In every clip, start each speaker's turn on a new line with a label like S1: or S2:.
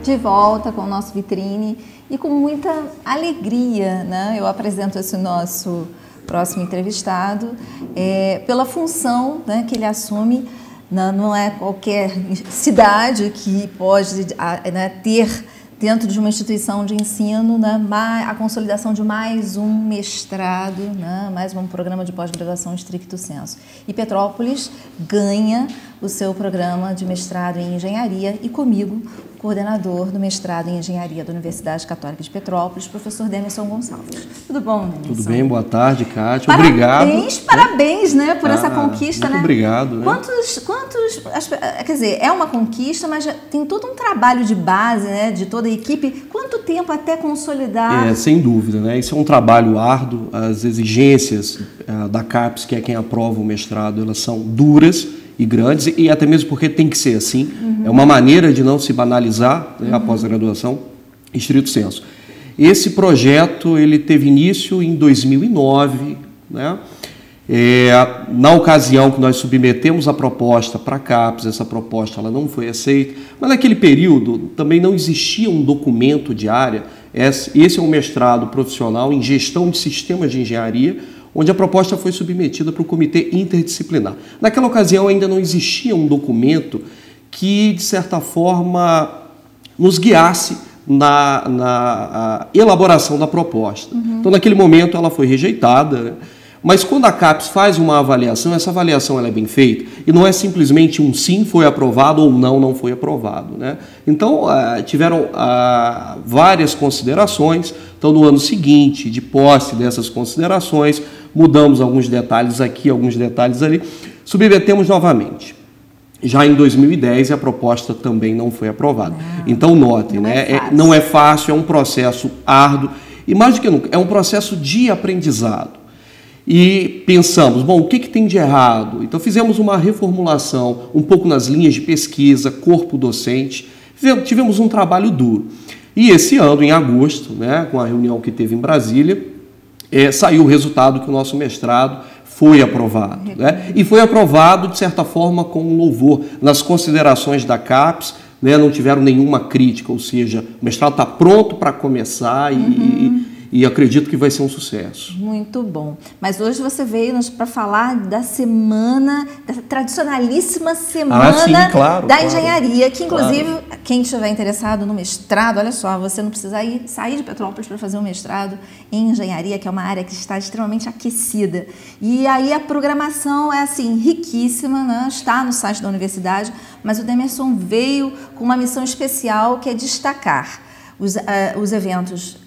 S1: De volta com o nosso Vitrine e com muita alegria, né? Eu apresento esse nosso próximo entrevistado pela função, né, que ele assume. Não é qualquer cidade que pode, né, ter dentro de uma instituição de ensino, né, a consolidação de mais um mestrado, né, mais um programa de pós-graduação stricto sensu. E Petrópolis ganha o seu programa de mestrado em engenharia e comigo, coordenador do mestrado em engenharia da Universidade Católica de Petrópolis, professor Demerson Gonçalves. Tudo bom, Demerson?
S2: Tudo bem, boa tarde, Kátia.
S1: Parabéns,
S2: obrigado.
S1: Parabéns, né, por essa conquista,
S2: muito
S1: né?
S2: Obrigado. Né?
S1: Quer dizer, é uma conquista, mas já tem todo um trabalho de base, né, de toda a equipe. Quanto tempo até consolidar?
S2: Sem dúvida, né? Isso é um trabalho árduo. As exigências da CAPES, que é quem aprova o mestrado, elas são duras e grandes, e até mesmo porque tem que ser assim. É uma maneira de não se banalizar, né, a pós-graduação stricto sensu. Esse projeto ele teve início em 2009, né? Na ocasião que nós submetemos a proposta para a CAPES, essa proposta ela não foi aceita, mas naquele período também não existia um documento de área. Esse é um mestrado profissional em gestão de sistemas de engenharia, onde a proposta foi submetida para o comitê interdisciplinar. Naquela ocasião ainda não existia um documento que, de certa forma, nos guiasse na elaboração da proposta. Então, naquele momento, ela foi rejeitada, né? Mas quando a CAPES faz uma avaliação, essa avaliação ela é bem feita e não é simplesmente um sim foi aprovado ou não foi aprovado, né? Então, tiveram várias considerações. Então, no ano seguinte, de posse dessas considerações, mudamos alguns detalhes aqui, alguns detalhes ali, submetemos novamente. Já em 2010, a proposta também não foi aprovada. Então, notem, não é fácil, é um processo árduo e, mais do que nunca, é um processo de aprendizado. E pensamos, bom, o que tem de errado? Então fizemos uma reformulação um pouco nas linhas de pesquisa, corpo docente, tivemos um trabalho duro. E esse ano, em agosto, né, com a reunião que teve em Brasília, saiu o resultado que o nosso mestrado foi aprovado. Né? E foi aprovado, de certa forma, com louvor. Nas considerações da CAPES, né, não tiveram nenhuma crítica, ou seja, o mestrado está pronto para começar e acredito que vai ser um sucesso.
S1: Muito bom. Mas hoje você veio para falar da semana, da tradicionalíssima semana da engenharia, que inclusive, quem estiver interessado no mestrado, olha só, você não precisa sair de Petrópolis para fazer um mestrado em engenharia, que é uma área que está extremamente aquecida. E aí a programação é assim, riquíssima, né? Está no site da universidade, mas o Demerson veio com uma missão especial que é destacar os eventos,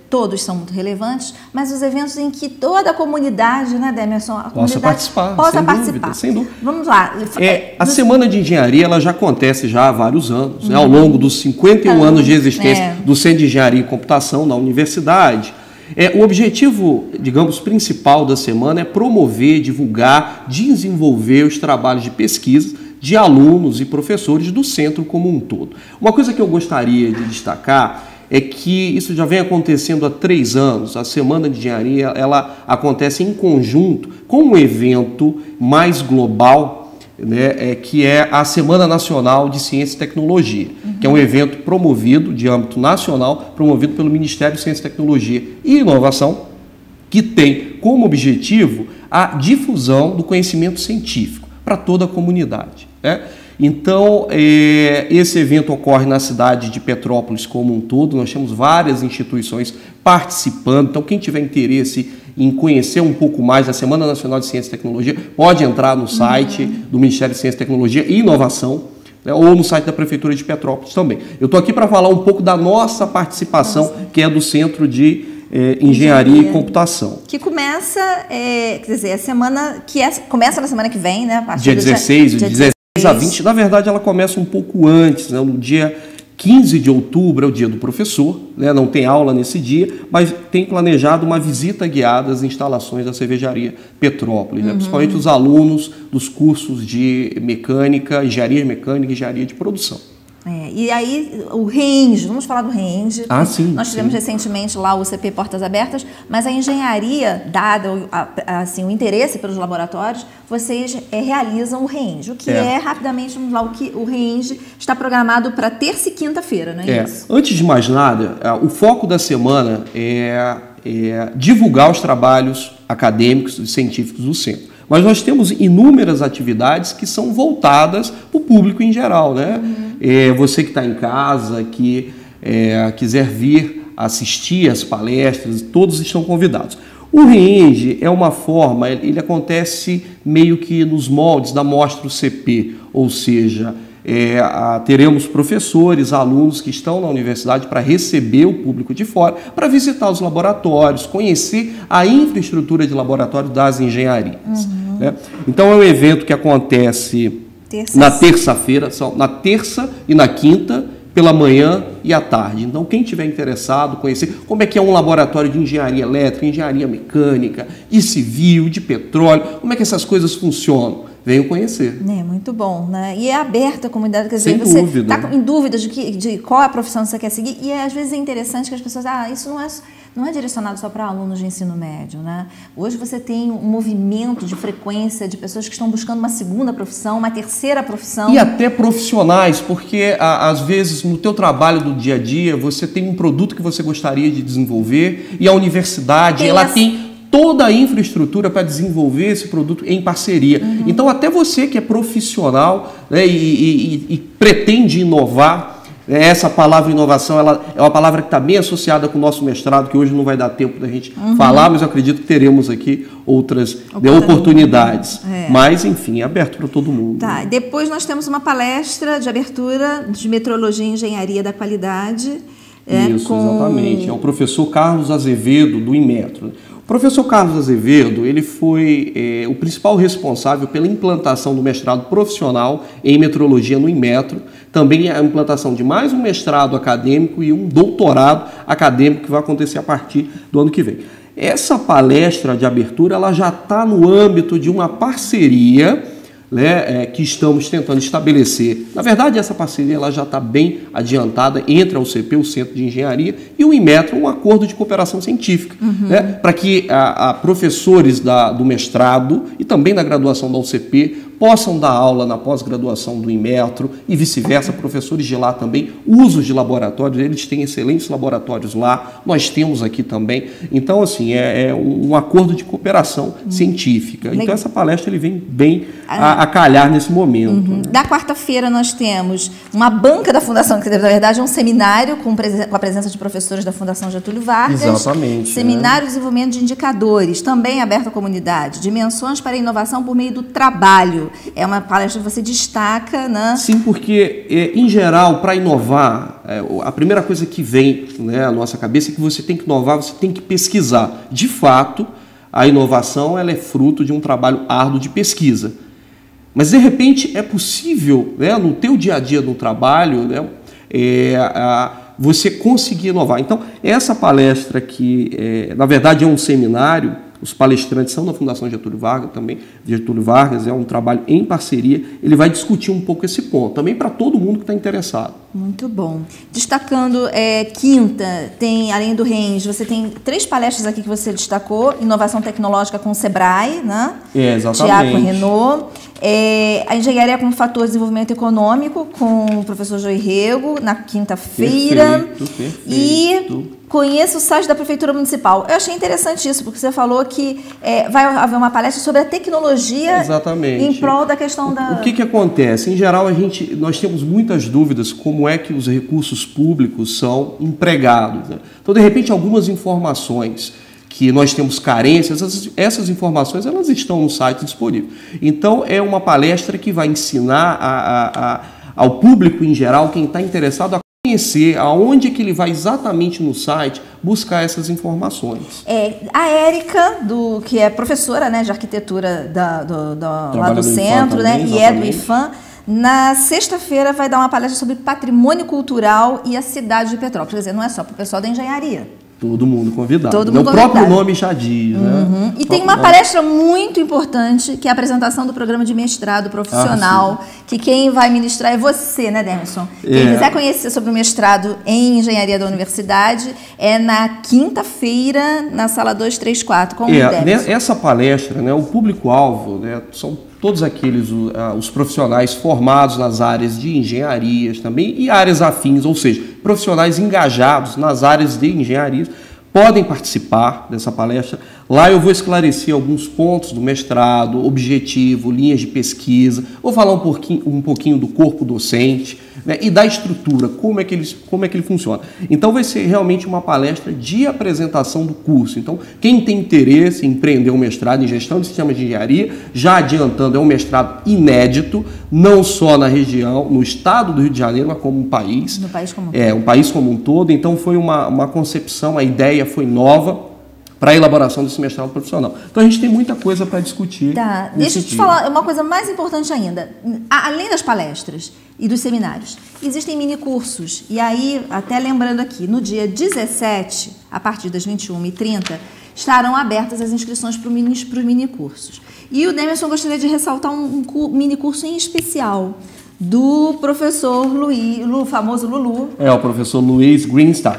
S1: todos são muito relevantes, mas os eventos em que toda a comunidade, né, Demerson?
S2: Possa participar. Sem dúvida.
S1: Vamos lá.
S2: A Semana de Engenharia ela já acontece já há vários anos, né, ao longo dos 51 anos de existência do Centro de Engenharia e Computação na universidade. O objetivo, digamos, principal da semana é promover, divulgar, desenvolver os trabalhos de pesquisa de alunos e professores do centro como um todo. Uma coisa que eu gostaria de destacar é que isso já vem acontecendo há 3 anos. A Semana de Engenharia ela acontece em conjunto com um evento mais global, né, que é a Semana Nacional de Ciência e Tecnologia, que é um evento promovido de âmbito nacional, promovido pelo Ministério de Ciência, Tecnologia e Inovação, que tem como objetivo a difusão do conhecimento científico para toda a comunidade. Né? Então, esse evento ocorre na cidade de Petrópolis como um todo, nós temos várias instituições participando, então quem tiver interesse em conhecer um pouco mais da Semana Nacional de Ciência e Tecnologia, pode entrar no site do Ministério de Ciência, Tecnologia e Inovação, né, ou no site da Prefeitura de Petrópolis também. Eu estou aqui para falar um pouco da nossa participação, que é do Centro de Engenharia e Computação.
S1: Que começa, quer dizer, a semana começa na semana que vem, né?
S2: Dia 16, dia 16 a 20. Na verdade, ela começa um pouco antes, né? No dia 15 de outubro é o dia do professor, né? Não tem aula nesse dia, mas tem planejado uma visita guiada às instalações da cervejaria Petrópolis, né? Principalmente os alunos dos cursos de mecânica, engenharia mecânica e engenharia de produção.
S1: E aí, o REENGE, vamos falar do REENGE.
S2: Sim.
S1: Nós tivemos recentemente lá o CP Portas Abertas, mas a engenharia, dado assim, o interesse pelos laboratórios, vocês realizam o REENGE. O que rapidamente, vamos lá, o REENGE está programado para terça e quinta-feira, não é isso?
S2: Antes de mais nada, o foco da semana é divulgar os trabalhos acadêmicos e científicos do centro. Mas nós temos inúmeras atividades que são voltadas para o público em geral, né? Você que está em casa, que quiser vir assistir às palestras, todos estão convidados. O REENGE é uma forma, ele acontece meio que nos moldes da Mostra UCP, ou seja, teremos professores, alunos que estão na universidade para receber o público de fora, para visitar os laboratórios, conhecer a infraestrutura de laboratório das engenharias. Né? Então é um evento que acontece na terça-feira, na terça e na quinta, pela manhã e à tarde. Então quem tiver interessado, conhecer como é que é um laboratório de engenharia elétrica, engenharia mecânica, de civil, de petróleo, como é que essas coisas funcionam, venham conhecer.
S1: Muito bom, né? E é aberta a comunidade, quer dizer,
S2: Sem
S1: você
S2: dúvida.
S1: está em dúvida de qual é a profissão que você quer seguir, e às vezes é interessante que as pessoas, isso não é direcionado só para alunos de ensino médio, né? Hoje você tem um movimento de frequência de pessoas que estão buscando uma segunda profissão, uma terceira profissão.
S2: E até profissionais, porque às vezes no teu trabalho do dia a dia, você tem um produto que você gostaria de desenvolver e a universidade, tem toda a infraestrutura para desenvolver esse produto em parceria. Então, até você que é profissional, né, e pretende inovar, essa palavra inovação ela é uma palavra que está bem associada com o nosso mestrado, que hoje não vai dar tempo da gente falar, mas eu acredito que teremos aqui outras oportunidades. Mas, enfim, é aberto para todo mundo.
S1: Tá. Depois nós temos uma palestra de abertura de Metrologia e Engenharia da Qualidade.
S2: Isso, exatamente. É o professor Carlos Azevedo, do Inmetro. O professor Carlos Azevedo, ele foi o principal responsável pela implantação do mestrado profissional em metrologia no Inmetro, também a implantação de mais um mestrado acadêmico e um doutorado acadêmico que vai acontecer a partir do ano que vem. Essa palestra de abertura ela já está no âmbito de uma parceria, né, que estamos tentando estabelecer. Na verdade, essa parceria ela já está bem adiantada entre a UCP, o Centro de Engenharia, e o Inmetro, um acordo de cooperação científica, né, para que professores do mestrado e também da graduação da UCP possam dar aula na pós-graduação do Inmetro e vice-versa, professores de lá também, usos de laboratórios, eles têm excelentes laboratórios lá, nós temos aqui também. Então, assim, é um acordo de cooperação científica. Então, essa palestra ele vem bem a calhar nesse momento.
S1: Da quarta-feira nós temos uma banca da Fundação, que na verdade é um seminário com a presença de professores da Fundação Getúlio Vargas.
S2: Exatamente.
S1: Seminário de desenvolvimento de indicadores, também aberto à comunidade. Dimensões para a inovação por meio do trabalho. É uma palestra que você destaca, né?
S2: Sim, porque, em geral, para inovar, a primeira coisa que vem, né, à nossa cabeça é que você tem que inovar, você tem que pesquisar. De fato, a inovação ela é fruto de um trabalho árduo de pesquisa. Mas, de repente, é possível, né, no teu dia a dia no trabalho, né, você conseguir inovar. Então, essa palestra que, na verdade, é um seminário. Os palestrantes são da Fundação Getúlio Vargas também. Getúlio Vargas é um trabalho em parceria. Ele vai discutir um pouco esse ponto, também para todo mundo que está interessado.
S1: Muito bom. Destacando quinta, além do REENGE, você tem 3 palestras aqui que você destacou. Inovação tecnológica com o Sebrae, né?
S2: Exatamente.
S1: Tiago Renault. A engenharia como fator de desenvolvimento econômico com o professor Joey Rego, na quinta-feira.
S2: Perfeito.
S1: E conheça o site da Prefeitura Municipal. Eu achei interessante isso, porque você falou que vai haver uma palestra sobre a tecnologia.
S2: Exatamente.
S1: Em prol da questão da...
S2: O que acontece? Em geral, nós temos muitas dúvidas como é que os recursos públicos são empregados, né? Então, de repente, algumas informações que nós temos carências, essas informações elas estão no site disponível. Então, é uma palestra que vai ensinar ao público em geral, quem está interessado, a conhecer aonde é que ele vai exatamente no site buscar essas informações.
S1: A Érica, que é professora, né, de arquitetura lá do centro, né, e é do IFAM, na sexta-feira vai dar uma palestra sobre patrimônio cultural e a cidade de Petrópolis. Quer dizer, não é só para o pessoal da engenharia.
S2: Todo mundo convidado.
S1: Todo mundo
S2: o próprio nome já diz, né?
S1: E tem uma palestra muito importante, que é a apresentação do programa de mestrado profissional, que quem vai ministrar é você, né, Demerson? Quem quiser conhecer sobre o mestrado em engenharia da universidade, é na quinta-feira, na sala 234, com o Demerson.
S2: Essa palestra, né, o público-alvo, né, são todos aqueles, os profissionais formados nas áreas de engenharias também e áreas afins, ou seja, profissionais engajados nas áreas de engenharia, podem participar dessa palestra. Lá eu vou esclarecer alguns pontos do mestrado, objetivo, linhas de pesquisa, vou falar um pouquinho do corpo docente, né, e da estrutura, como é que ele funciona. Então vai ser realmente uma palestra de apresentação do curso. Então quem tem interesse em empreender um mestrado em gestão de sistemas de engenharia, já adiantando, é um mestrado inédito, não só na região, no estado do Rio de Janeiro, mas como um país.
S1: No país como um
S2: todo. Um país como um todo. Então foi uma concepção, a ideia foi nova para a elaboração desse mestrado profissional. Então a gente tem muita coisa para discutir.
S1: Tá, deixa eu te falar uma coisa mais importante ainda. Além das palestras e dos seminários, existem minicursos. E aí, até lembrando aqui, no dia 17, a partir das 21h30, estarão abertas as inscrições para os minicursos. E o Demerson gostaria de ressaltar um minicurso em especial do professor Luiz, o famoso Lulu.
S2: O professor Luiz Greenstein.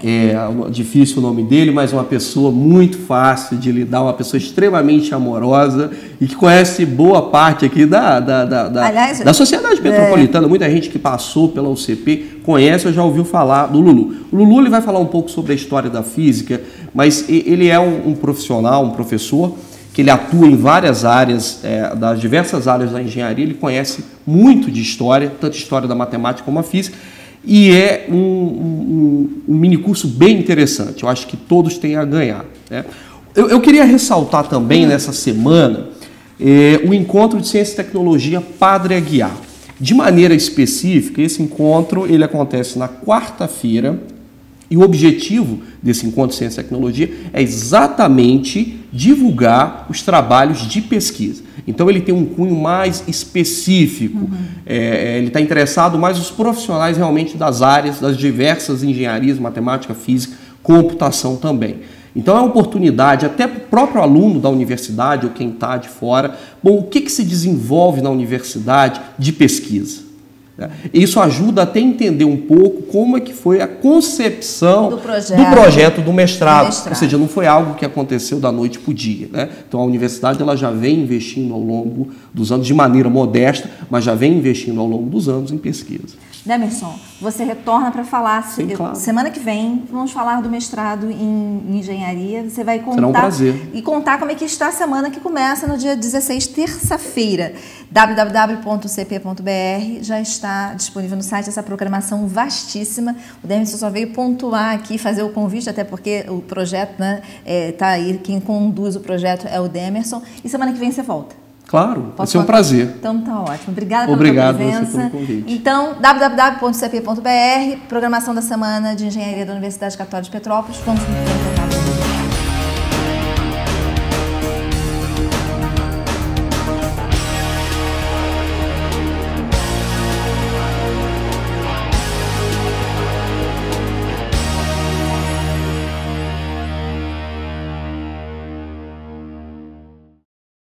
S2: É difícil o nome dele, mas uma pessoa muito fácil de lidar, uma pessoa extremamente amorosa e que conhece boa parte aqui da sociedade metropolitana. Muita gente que passou pela UCP conhece ou já ouviu falar do Lulu. O Lulu ele vai falar um pouco sobre a história da física, mas ele é um profissional, um professor, que ele atua em várias áreas, das diversas áreas da engenharia, ele conhece muito de história, tanto história da matemática como a física, e é um minicurso bem interessante, eu acho que todos têm a ganhar, né? Eu queria ressaltar também nessa semana o encontro de Ciência e Tecnologia Padre Aguiar. De maneira específica, esse encontro ele acontece na quarta-feira, e o objetivo desse encontro de Ciência e Tecnologia é exatamente divulgar os trabalhos de pesquisa. Então ele tem um cunho mais específico, ele está interessado mais os profissionais realmente das áreas, das diversas engenharias, matemática, física, computação também. Então é uma oportunidade até para o próprio aluno da universidade ou quem está de fora, bom, o que se desenvolve na universidade de pesquisa? Isso ajuda até a entender um pouco como é que foi a concepção do projeto do mestrado. Ou seja, não foi algo que aconteceu da noite para o dia, né? Então a universidade ela já vem investindo ao longo dos anos, de maneira modesta, mas já vem investindo ao longo dos anos em pesquisa.
S1: Demerson, você retorna para falar.
S2: Sim, claro.
S1: Semana que vem vamos falar do mestrado em engenharia. Você vai contar.
S2: Será um prazer.
S1: E contar como é que está a semana que começa no dia 16, terça-feira. www.cp.br já está disponível no site essa programação vastíssima. O Demerson só veio pontuar aqui, fazer o convite, até porque o projeto, né, tá aí, quem conduz o projeto é o Demerson. E semana que vem você volta.
S2: Claro, vai ser um prazer.
S1: Então tá ótimo. Obrigada pela tua presença.
S2: Você pelo convite.
S1: Então, www.cp.br, programação da Semana de Engenharia da Universidade Católica de Petrópolis. Vamos